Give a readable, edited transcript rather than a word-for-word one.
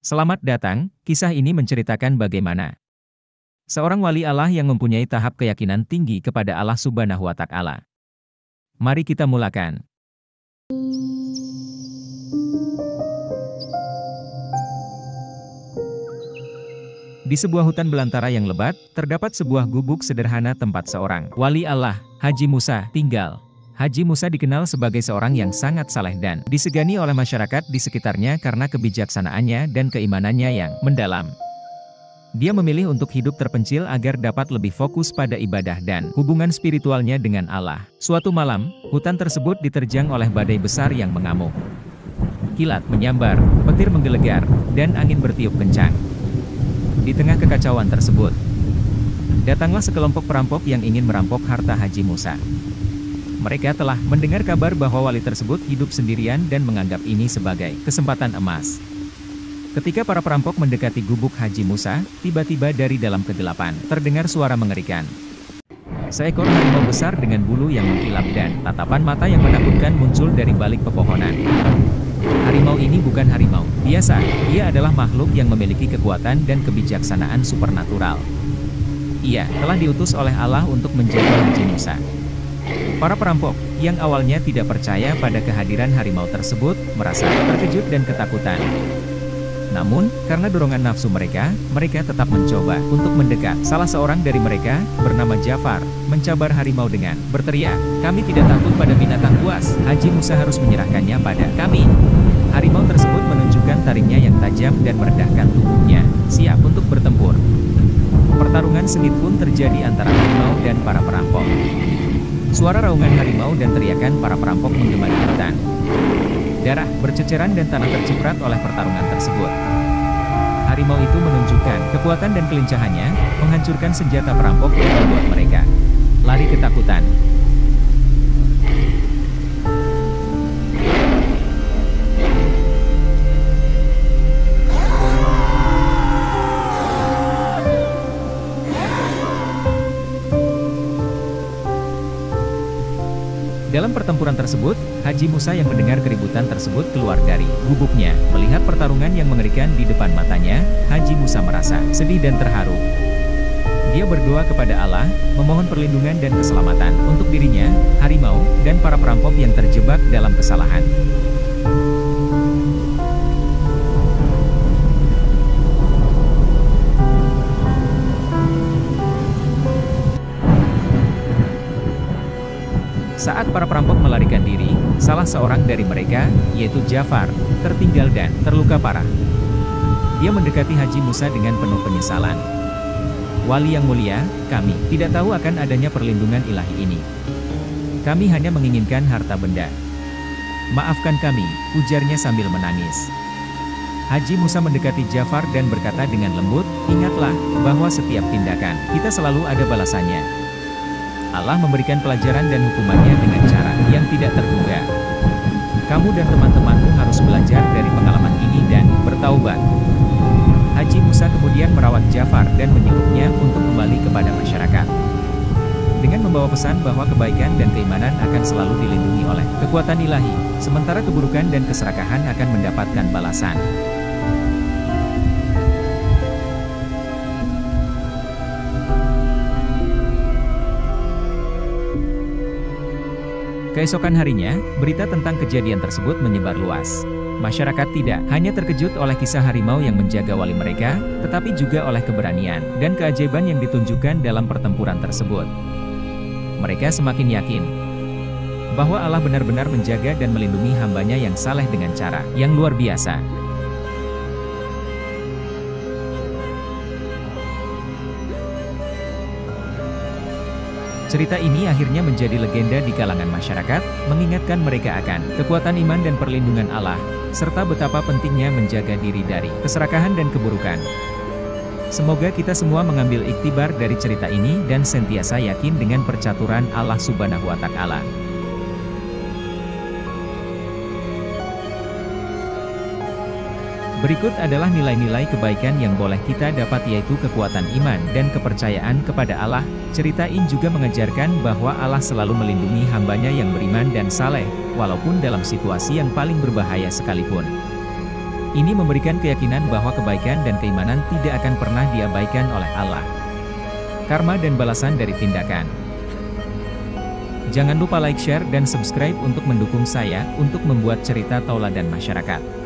Selamat datang, kisah ini menceritakan bagaimana seorang wali Allah yang mempunyai tahap keyakinan tinggi kepada Allah Subhanahu wa Ta'ala. Mari kita mulakan. Di sebuah hutan belantara yang lebat, terdapat sebuah gubuk sederhana tempat seorang wali Allah, Haji Musa, tinggal. Haji Musa dikenal sebagai seorang yang sangat saleh dan disegani oleh masyarakat di sekitarnya karena kebijaksanaannya dan keimanannya yang mendalam. Dia memilih untuk hidup terpencil agar dapat lebih fokus pada ibadah dan hubungan spiritualnya dengan Allah. Suatu malam, hutan tersebut diterjang oleh badai besar yang mengamuk. Kilat menyambar, petir menggelegar, dan angin bertiup kencang. Di tengah kekacauan tersebut, datanglah sekelompok perampok yang ingin merampok harta Haji Musa. Mereka telah mendengar kabar bahwa wali tersebut hidup sendirian dan menganggap ini sebagai kesempatan emas. Ketika para perampok mendekati gubuk Haji Musa, tiba-tiba dari dalam kegelapan, terdengar suara mengerikan. Seekor harimau besar dengan bulu yang mengkilap dan tatapan mata yang menakutkan muncul dari balik pepohonan. Harimau ini bukan harimau biasa, ia adalah makhluk yang memiliki kekuatan dan kebijaksanaan supernatural. Ia telah diutus oleh Allah untuk menjaga Haji Musa. Para perampok, yang awalnya tidak percaya pada kehadiran harimau tersebut, merasa terkejut dan ketakutan. Namun, karena dorongan nafsu mereka tetap mencoba untuk mendekat. Salah seorang dari mereka, bernama Jafar, mencabar harimau dengan berteriak, "Kami tidak takut pada binatang buas, Haji Musa harus menyerahkannya pada kami." Harimau tersebut menunjukkan taringnya yang tajam dan merendahkan tubuhnya, siap untuk bertempur. Pertarungan sengit pun terjadi antara harimau dan para perampok. Suara raungan harimau dan teriakan para perampok menggema di hutan. Darah berceceran dan tanah terciprat oleh pertarungan tersebut. Harimau itu menunjukkan kekuatan dan kelincahannya, menghancurkan senjata perampok yang membuat mereka lari ketakutan. Dalam pertempuran tersebut, Haji Musa yang mendengar keributan tersebut keluar dari gubuknya. Melihat pertarungan yang mengerikan di depan matanya, Haji Musa merasa sedih dan terharu. Dia berdoa kepada Allah, memohon perlindungan dan keselamatan untuk dirinya, harimau, dan para perampok yang terjebak dalam kesalahan. Saat para perampok melarikan diri, salah seorang dari mereka, yaitu Jafar, tertinggal dan terluka parah. Dia mendekati Haji Musa dengan penuh penyesalan. "Wali yang mulia, kami tidak tahu akan adanya perlindungan ilahi ini. Kami hanya menginginkan harta benda. Maafkan kami," ujarnya sambil menangis. Haji Musa mendekati Jafar dan berkata dengan lembut, "Ingatlah, bahwa setiap tindakan, kita selalu ada balasannya. Allah memberikan pelajaran dan hukumannya dengan cara yang tidak terduga. Kamu dan teman-temanmu harus belajar dari pengalaman ini dan bertaubat." Haji Musa kemudian merawat Jafar dan menyuruhnya untuk kembali kepada masyarakat. Dengan membawa pesan bahwa kebaikan dan keimanan akan selalu dilindungi oleh kekuatan ilahi, sementara keburukan dan keserakahan akan mendapatkan balasan. Keesokan harinya, berita tentang kejadian tersebut menyebar luas. Masyarakat tidak hanya terkejut oleh kisah harimau yang menjaga wali mereka, tetapi juga oleh keberanian dan keajaiban yang ditunjukkan dalam pertempuran tersebut. Mereka semakin yakin bahwa Allah benar-benar menjaga dan melindungi hambanya yang saleh dengan cara yang luar biasa. Cerita ini akhirnya menjadi legenda di kalangan masyarakat, mengingatkan mereka akan kekuatan iman dan perlindungan Allah, serta betapa pentingnya menjaga diri dari keserakahan dan keburukan. Semoga kita semua mengambil iktibar dari cerita ini dan sentiasa yakin dengan percaturan Allah Subhanahu wa Ta'ala. Berikut adalah nilai-nilai kebaikan yang boleh kita dapat, yaitu kekuatan iman dan kepercayaan kepada Allah. Cerita ini juga mengajarkan bahwa Allah selalu melindungi hambanya yang beriman dan saleh, walaupun dalam situasi yang paling berbahaya sekalipun. Ini memberikan keyakinan bahwa kebaikan dan keimanan tidak akan pernah diabaikan oleh Allah. Karma dan balasan dari tindakan. Jangan lupa like, share, dan subscribe untuk mendukung saya untuk membuat cerita tauladan masyarakat.